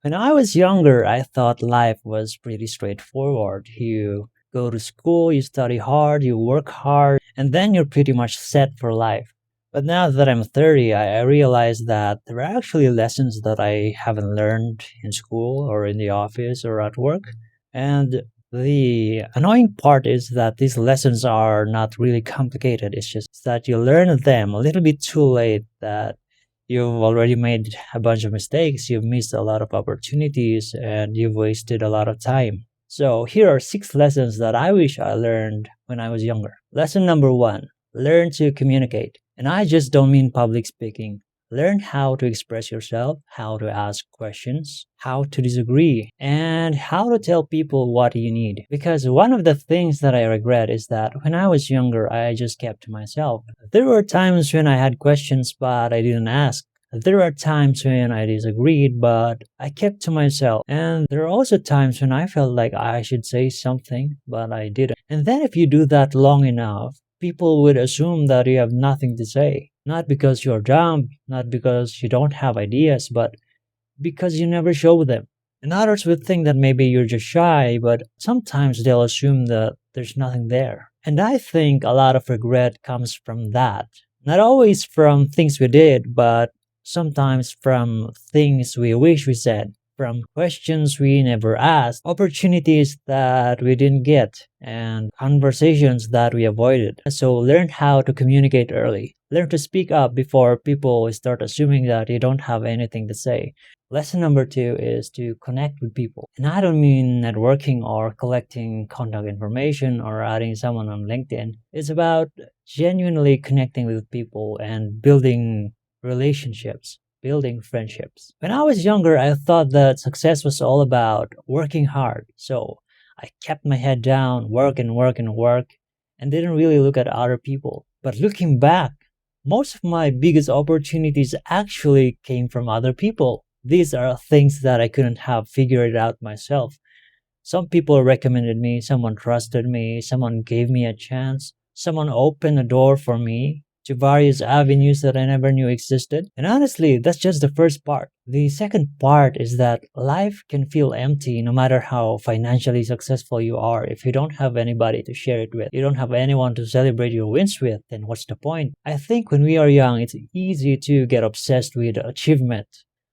When I was younger, I thought life was pretty straightforward. You go to school, you study hard, you work hard, and then you're pretty much set for life. But now that I'm 30, I realize that there are actually lessons that I haven't learned in school or in the office or at work. And the annoying part is that these lessons are not really complicated. It's just that you learn them a little bit too late, that you've already made a bunch of mistakes, you've missed a lot of opportunities, and you've wasted a lot of time. So, here are 6 lessons that I wish I learned when I was younger. Lesson number 1: learn to communicate. And I just don't mean public speaking. Learn how to express yourself, how to ask questions, how to disagree, and how to tell people what you need. Because one of the things that I regret is that when I was younger, I just kept to myself. There were times when I had questions, but I didn't ask. There are times when I disagreed, but I kept to myself. And there are also times when I felt like I should say something, but I didn't. And then if you do that long enough, people would assume that you have nothing to say. Not because you're dumb, not because you don't have ideas, but because you never show them. And others would think that maybe you're just shy, but sometimes they'll assume that there's nothing there. And I think a lot of regret comes from that. Not always from things we did, but sometimes from things we wish we said, from questions we never asked, opportunities that we didn't get, and conversations that we avoided. So learn how to communicate early. Learn to speak up before people start assuming that you don't have anything to say. Lesson number 2 is to connect with people. And I don't mean networking or collecting contact information or adding someone on LinkedIn. It's about genuinely connecting with people and building relationships, building friendships. When I was younger, I thought that success was all about working hard. So I kept my head down, work and work and work, and didn't really look at other people. But looking back, most of my biggest opportunities actually came from other people. These are things that I couldn't have figured out myself. Some people recommended me, someone trusted me, someone gave me a chance, someone opened a door for me to various avenues that I never knew existed. And honestly, that's just the first part. The second part is that life can feel empty no matter how financially successful you are. If you don't have anybody to share it with, you don't have anyone to celebrate your wins with, then what's the point? I think when we are young, it's easy to get obsessed with achievement,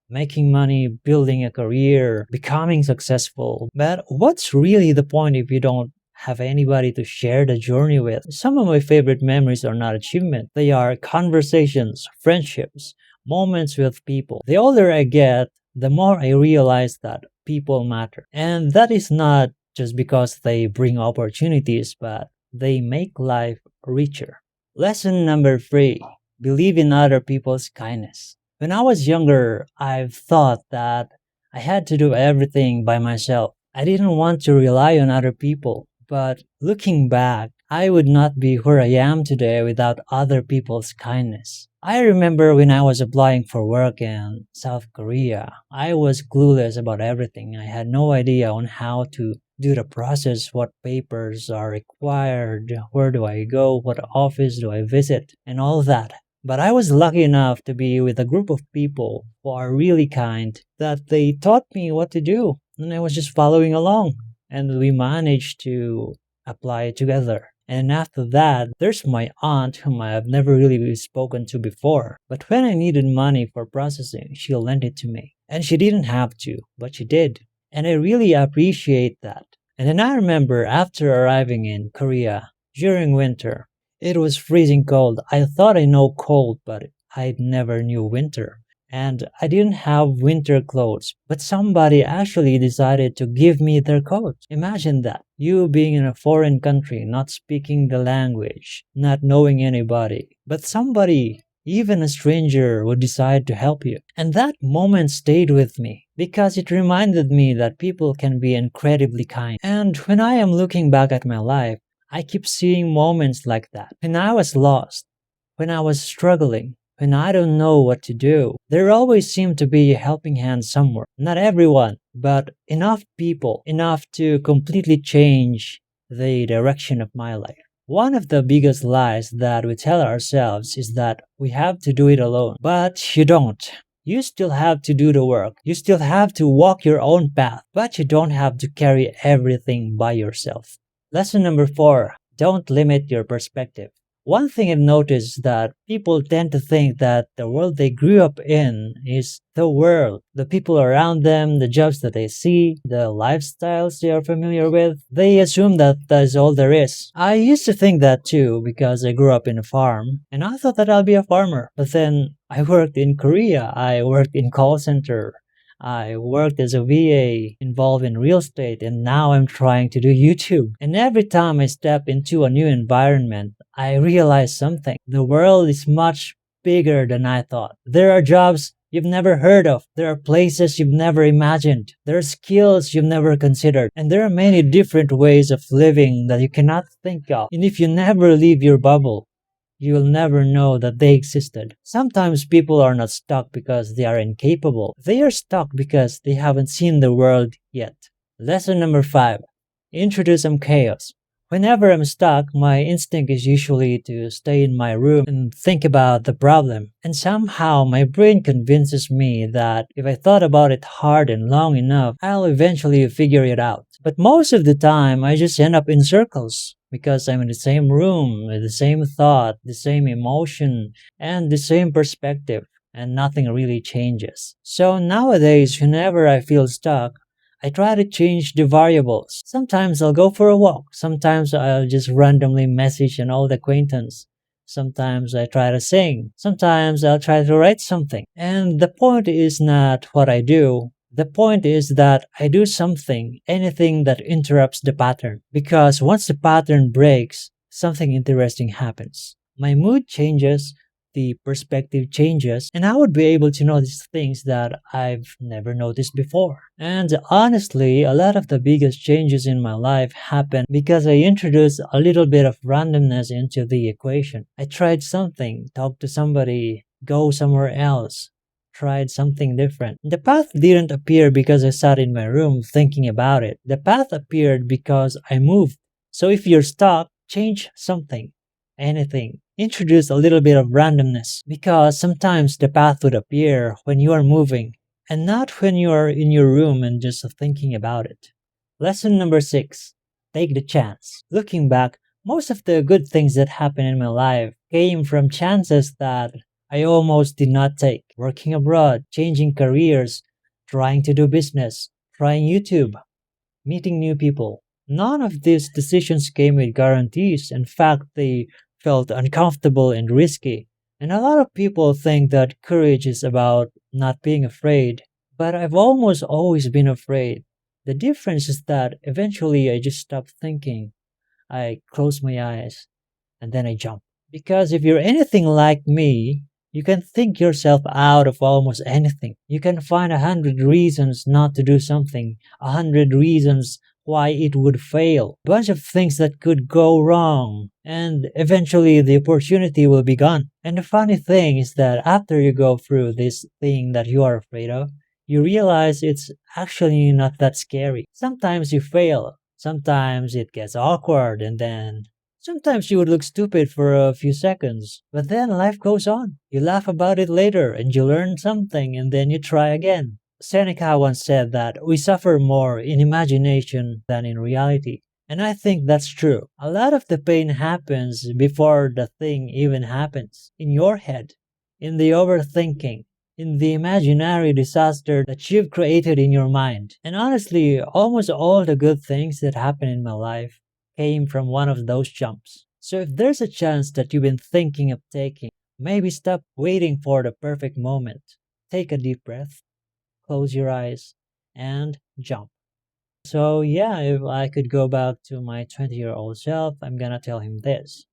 making money, building a career, becoming successful. But what's really the point if you don't have anybody to share the journey with? Some of my favorite memories are not achievement. They are conversations, friendships, moments with people. The older I get, the more I realize that people matter. And that is not just because they bring opportunities, but they make life richer. Lesson number 3: believe in other people's kindness. When I was younger, I've thought that I had to do everything by myself. I didn't want to rely on other people. But looking back, I would not be where I am today without other people's kindness. I remember when I was applying for work in South Korea, I was clueless about everything. I had no idea on how to do the process, what papers are required, where do I go, what office do I visit, and all that. But I was lucky enough to be with a group of people who are really kind that they taught me what to do, and I was just following along, and we managed to apply together. And after that, there's my aunt whom I have never really spoken to before. But when I needed money for processing, she lent it to me. And she didn't have to, but she did. And I really appreciate that. And then I remember after arriving in Korea during winter, it was freezing cold. I thought I know cold, but I never knew winter. And I didn't have winter clothes, but somebody actually decided to give me their coat. Imagine that. You being in a foreign country, not speaking the language, not knowing anybody, but somebody, even a stranger, would decide to help you. And that moment stayed with me because it reminded me that people can be incredibly kind. And when I am looking back at my life, I keep seeing moments like that. When I was lost, when I was struggling, when I don't know what to do, there always seemed to be a helping hand somewhere. Not everyone, but enough people, enough to completely change the direction of my life. One of the biggest lies that we tell ourselves is that we have to do it alone. But you don't. You still have to do the work. You still have to walk your own path, but you don't have to carry everything by yourself. Lesson number 4, don't limit your perspective. One thing I've noticed is that people tend to think that the world they grew up in is the world. The people around them, the jobs that they see, the lifestyles they are familiar with, they assume that that is all there is. I used to think that too because I grew up in a farm and I thought that I'll be a farmer. But then I worked in Korea, I worked in call center, I worked as a VA involved in real estate, and now I'm trying to do YouTube. And every time I step into a new environment, I realize something. The world is much bigger than I thought. There are jobs you've never heard of. There are places you've never imagined. There are skills you've never considered. And there are many different ways of living that you cannot think of. And if you never leave your bubble, you will never know that they existed. Sometimes people are not stuck because they are incapable. They are stuck because they haven't seen the world yet. Lesson number 5. Introduce some chaos. Whenever I'm stuck, my instinct is usually to stay in my room and think about the problem. And somehow my brain convinces me that if I thought about it hard and long enough, I'll eventually figure it out. But most of the time, I just end up in circles because I'm in the same room with the same thought, the same emotion, and the same perspective, and nothing really changes. So nowadays, whenever I feel stuck, I try to change the variables. Sometimes I'll go for a walk. Sometimes I'll just randomly message an old acquaintance. Sometimes I try to sing. Sometimes I'll try to write something. And the point is not what I do. The point is that I do something, anything that interrupts the pattern. Because once the pattern breaks, something interesting happens. My mood changes, the perspective changes, and I would be able to notice things that I've never noticed before. And honestly, a lot of the biggest changes in my life happened because I introduced a little bit of randomness into the equation. I tried something, talked to somebody, go somewhere else, tried something different. The path didn't appear because I sat in my room thinking about it. The path appeared because I moved. So if you're stuck, change something, anything. Introduce a little bit of randomness because sometimes the path would appear when you are moving and not when you are in your room and just thinking about it. Lesson number 6. Take the chance. Looking back, most of the good things that happened in my life came from chances that I almost did not take. Working abroad, changing careers, trying to do business, trying YouTube, meeting new people. None of these decisions came with guarantees. In fact, they felt uncomfortable and risky. And a lot of people think that courage is about not being afraid, but I've almost always been afraid. The difference is that eventually I just stop thinking. I close my eyes and then I jump. Because if you're anything like me, you can think yourself out of almost anything. You can find 100 reasons not to do something, 100 reasons why it would fail, a bunch of things that could go wrong, and eventually the opportunity will be gone. And the funny thing is that after you go through this thing that you are afraid of, you realize it's actually not that scary. Sometimes you fail, sometimes it gets awkward, and then sometimes you would look stupid for a few seconds, but then life goes on. You laugh about it later and you learn something and then you try again. Seneca once said that we suffer more in imagination than in reality. And I think that's true. A lot of the pain happens before the thing even happens. In your head, in the overthinking, in the imaginary disaster that you've created in your mind. And honestly, almost all the good things that happen in my life came from one of those jumps. So if there's a chance that you've been thinking of taking, maybe stop waiting for the perfect moment. Take a deep breath, close your eyes, and jump. So yeah, if I could go back to my 20-year-old self, I'm gonna tell him this.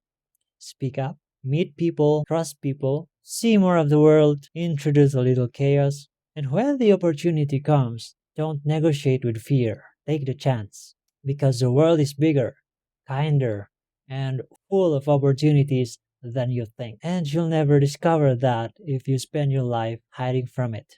Speak up, meet people, trust people, see more of the world, introduce a little chaos, and when the opportunity comes, don't negotiate with fear. Take the chance. Because the world is bigger, kinder, and full of opportunities than you think. And you'll never discover that if you spend your life hiding from it.